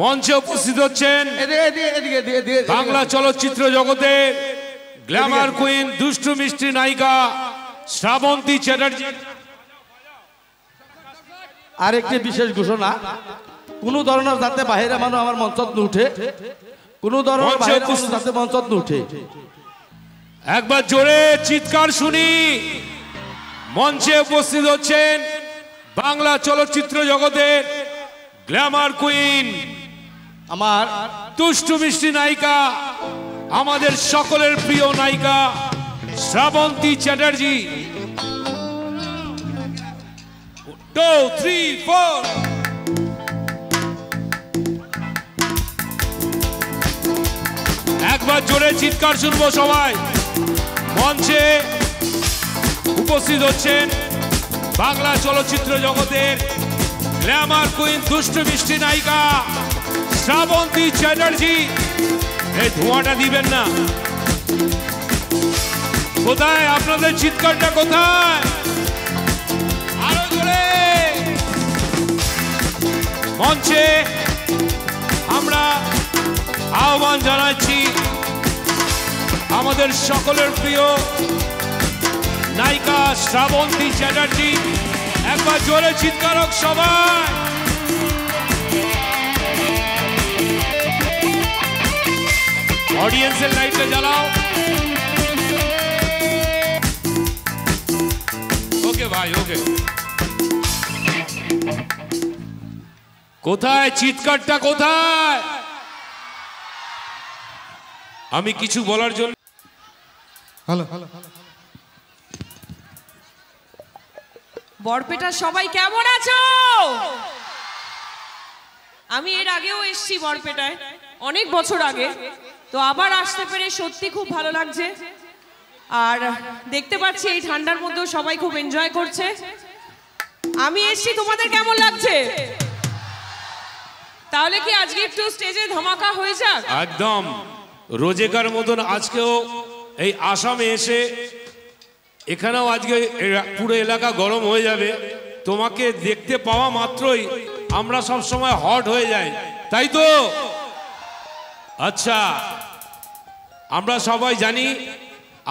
মঞ্চে উপস্থিত হচ্ছেন বাংলা চলচ্চিত্র জগতে গ্ল্যামার কুইন দুষ্টু মিষ্টি নায়িকা শ্রাবন্তী চ্যাটার্জি। আরেকটি বিশেষ ঘোষণা, কোনো ধরনের যাতে বাহিরে মানুষ আমার মঞ্চত উঠে, কোনো ধরনের বাহিরে মানুষ যাতে মঞ্চত উঠে। একবার জোরে চিৎকার শুনি। মঞ্চে উপস্থিত হচ্ছেন বাংলা চলচ্চিত্র জগতের গ্ল্যামার কুইন, আমার দুষ্টু মিষ্টি নায়িকা, আমাদের সকলের প্রিয় নায়িকা শ্রাবন্তী চ্যাটার্জি। 2, 3, 4 একবার জোরে চিৎকার শুনবো সবাই। মঞ্চে উপস্থিত হচ্ছেন বাংলা চলচ্চিত্র জগতের গ্ল্যামার কুইন দুষ্টু মিষ্টি নায়িকা শ্রাবন্তী চ্যাটার্জি। এই ধোঁয়াটা দিবেন না। কোথায় আপনাদের চিৎকারটা, কোথায়? আরো জোরে। মঞ্চে আমরা আহ্বান জানাচ্ছি আমাদের সকলের প্রিয় নায়িকা শ্রাবন্তী চ্যাটার্জি। একবার জোরে চিৎকার হোক সবাই। অডিয়েন্সের লাইটটা জ্বালাও। ওকে ভাই, ওকে। কোথায় চিৎকারটা, কোথায়? আমি কিছু বলার জন্য বরপেটার সবাই কেমন আছো? আমি এর আগেও এসেছি বরপেটায়, অনেক বছর আগে, তো আবার আসতে পেরে সত্যি খুব ভালো লাগছে। আর দেখতে পাচ্ছি এই ঠান্ডার মধ্যেও সবাই খুব এনজয় করছে। আমি এসেছি, তোমাদের কেমন লাগছে? তাহলে কি আজকে একটু স্টেজে ধামাকা হয়ে যাক? একদম রোজেকার মতন আজকেও এই আসামে এসে, এখানেও আজকে পুরো এলাকা গরম হয়ে যাবে। তোমাকে দেখতে পাওয়া মাত্রই আমরা সব সময় হট হয়ে যাই, তাই তো? আচ্ছা, আমরা সবাই জানি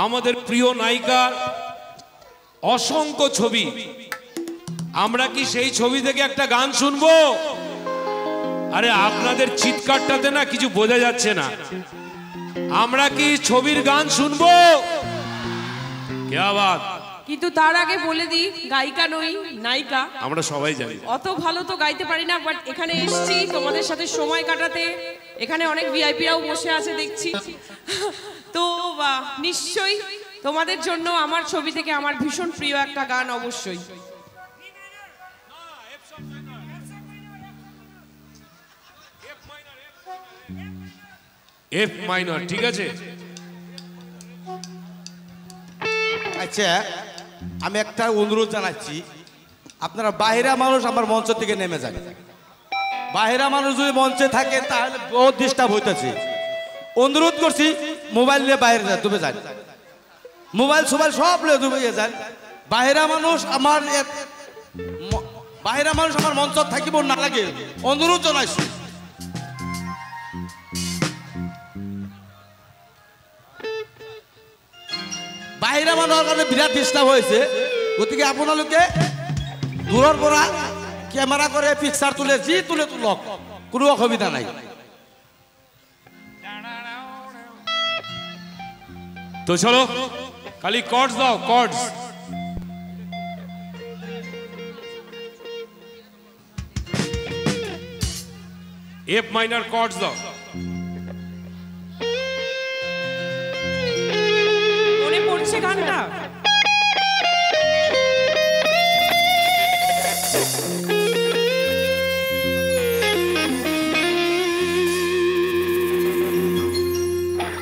আমাদের প্রিয় নায়িকার অসংখ্য ছবি। আমরা কি সেই ছবি থেকে একটা গান শুনবো? আরে আপনাদের চিৎকারটাতে না কিছু বোঝা যাচ্ছে না। আমরা কি ছবির গান শুনবো? কিন্তু তার আগে বলে দিই, গায়িকা নই, নায়িকা। আমরা সবাই জানি অত ভালো তো গাইতে পারি না, বাট এখানে এসেছি তোমাদের সাথে সময় কাটাতে। এখানে অনেক ভিআইপিরাও বসে আছে দেখছি। তো নিশ্চয়ই তোমাদের জন্য আমার ছবি থেকে আমার ভীষণ প্রিয় একটা গান অবশ্যই। এফ মাইনর, ঠিক আছে? আচ্ছা, আমি একটা অনুরোধ জানাচ্ছি, আপনারা বাহিরা মানুষ আমার মঞ্চ থেকে নেমে যান। বাহিরা মানুষ যদি মঞ্চে থাকে তাহলে বহুত ডিস্টার্ব হইতেছে। অনুরোধ করছি, মোবাইল নিয়ে বাইরে যান, ডুবে যান। মোবাইল সোবাইল সব নিয়ে ডুবে যান। বাহিরা মানুষ আমার মঞ্চ থাকিব না লাগে, অনুরোধ জানাইছি। বাহিরা মানুহৰ কাৰণে বিৰাট ডিস্টার্ব হয়েছে। গতিকে আপোনালোকে দূৰৰ পৰা ক্যামেরা করে পিকচার তুলে যি তুলে তুলক, কোনো অসুবিধা নাই। তো চলো, খালি কর্ডস দাও, কর্ডস। এফ মাইনর কর্ডস দাও। মনে পড়ছে গানটা?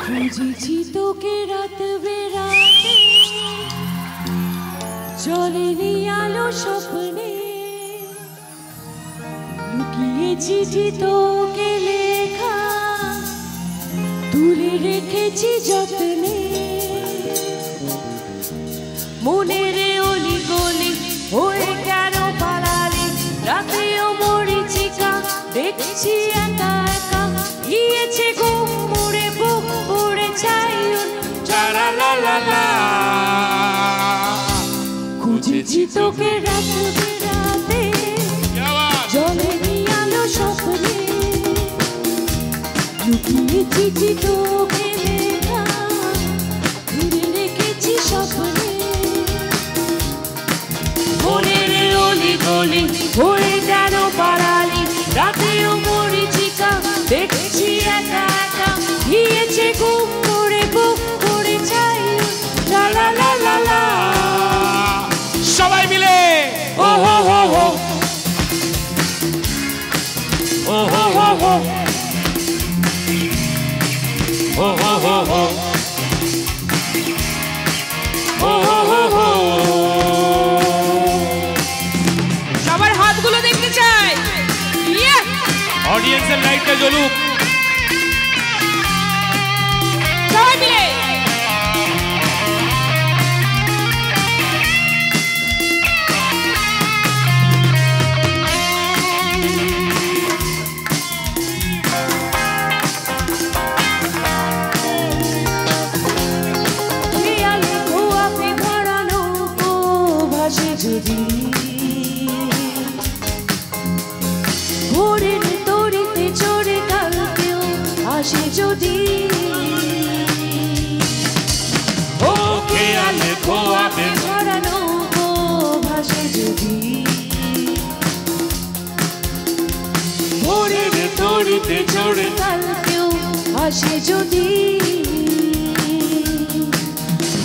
খুঁজেছি তোকে রাত বেরাতে, চলেনি আলো স্বপ্নে, লুকিয়ে চিঠি তোকে লেখা, তুলে রেখেছি যত্নে। মনের অলি গলি হয়ে কেন পালালি, রাতেও মরিচিকা দেখছি একা তোকে রাত বেড়াতে জলেনি আলো স্বপ্নে লুকিয়ে চিঠি তোকে লেখা ফিরে রেখেছি স্বপ্নে মনের অলি গলি হয়ে যেন পাড়ালি রাতেও মরিচিকা দেখছি একা একা গিয়েছে ঘুম করে বুক করে চাই লা লা লা লা লা সবাই মিলে ও হো হো হো ও হো হো হো হো হো হো হো ও হো হো হো সবার হাতগুলো দেখতে চাই ইয়ে অডিয়েন্সের লাইটটা জ্বলুক। সবাই মিলে পিয়ালে ধোয়াতে ভরা নৌকো ভাসে যদি ভোরের তরিতে চড়ে কালকেও আসে যদি ও খেয়ালে ধোয়াতে ভরা নৌকো ভাসে যদি ভোরের তরিতে চড়ে কালকেও আসে যদি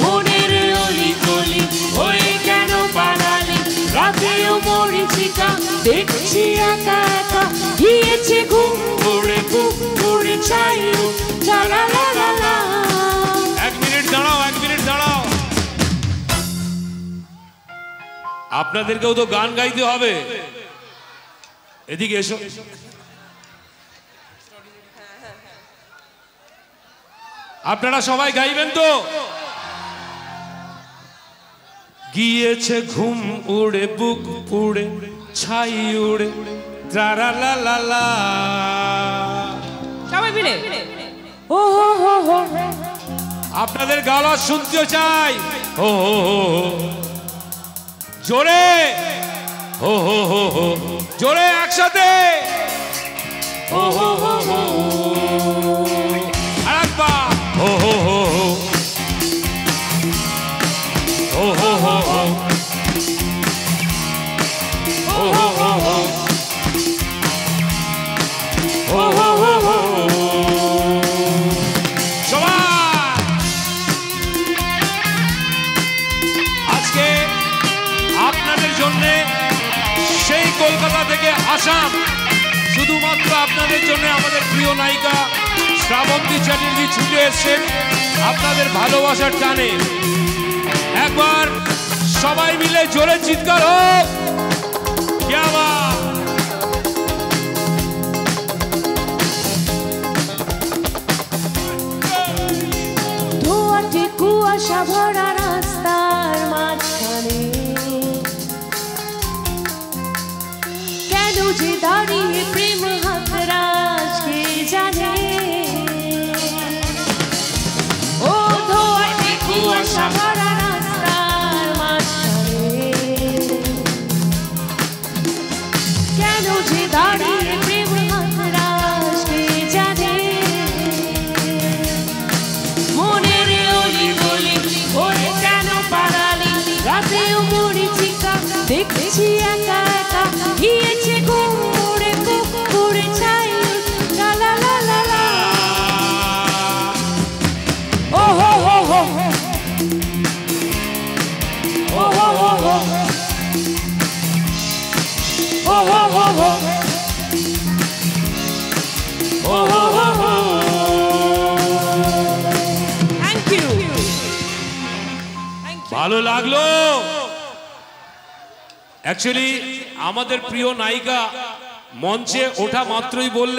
মনের অলি গলি হয়ে কেন পালালি রাতেও মরিচিকা দেখছি একা একা গিয়েছে ঘুম করে বুক করে চাই লা লা লা লা লা 1 মিনিট দাঁড়াও, 1 মিনিট দাঁড়াও। আপনাদেরকেও তো গান গাইতে হবে, এদিকে এসো। আপনারা সবাই গাইবেন তো? গিয়েছে ঘুম উড়ে বুক উড়ে ছাই উড়ে ত্রারা লা লা লা। সবাই মিলে ও হো হো হো আপনাদের গলা শুনতে চাই। হো হো হো হো। জোরে হো হো হো হো, জোরে একসাথে হো হো হো হো। আরেকবার হো হো হো হো হো হো হো হো হো হো হো হো হো হো হো হো। সবাই আজকে আপনাদের জন্য সেই কলকাতা থেকে আসাম, শুধুমাত্র আপনাদের জন্য আমাদের প্রিয় নায়িকা শ্রাবন্তী চ্যাটার্জি ছুটে এসেছেন আপনাদের ভালোবাসার টানে। একবার সবাই মিলে জোরে চিৎকার হোক। क्या बात। ধোয়াটে কুয়াশা ভরা রাস্তার মাঝখানে কেন যে দাঁড়িয়ে প্রেম হাতরাজ কে জানে ও ধোয়াটে কুয়াশা ভরা রাস্তার মাঝখানে কেন যে দাঁড়িয়ে প্রেম হাতরাজ কে জানে মনের অলি গলি হয়ে কেন পাড়ালি রাতেও মরিচিকা দেখছি একা একা গিয়েছে ঘুম করে বুক করে চাই লা লা লা লা লা ও হো হো হো ও হো হো হো ও হো হো হো ও হো হো হো থ্যাংক ইউ। ভালো লাগলো। অ্যাকচুয়ালি আমাদের প্রিয় নায়িকা মঞ্চে ওঠা মাত্রই বললেন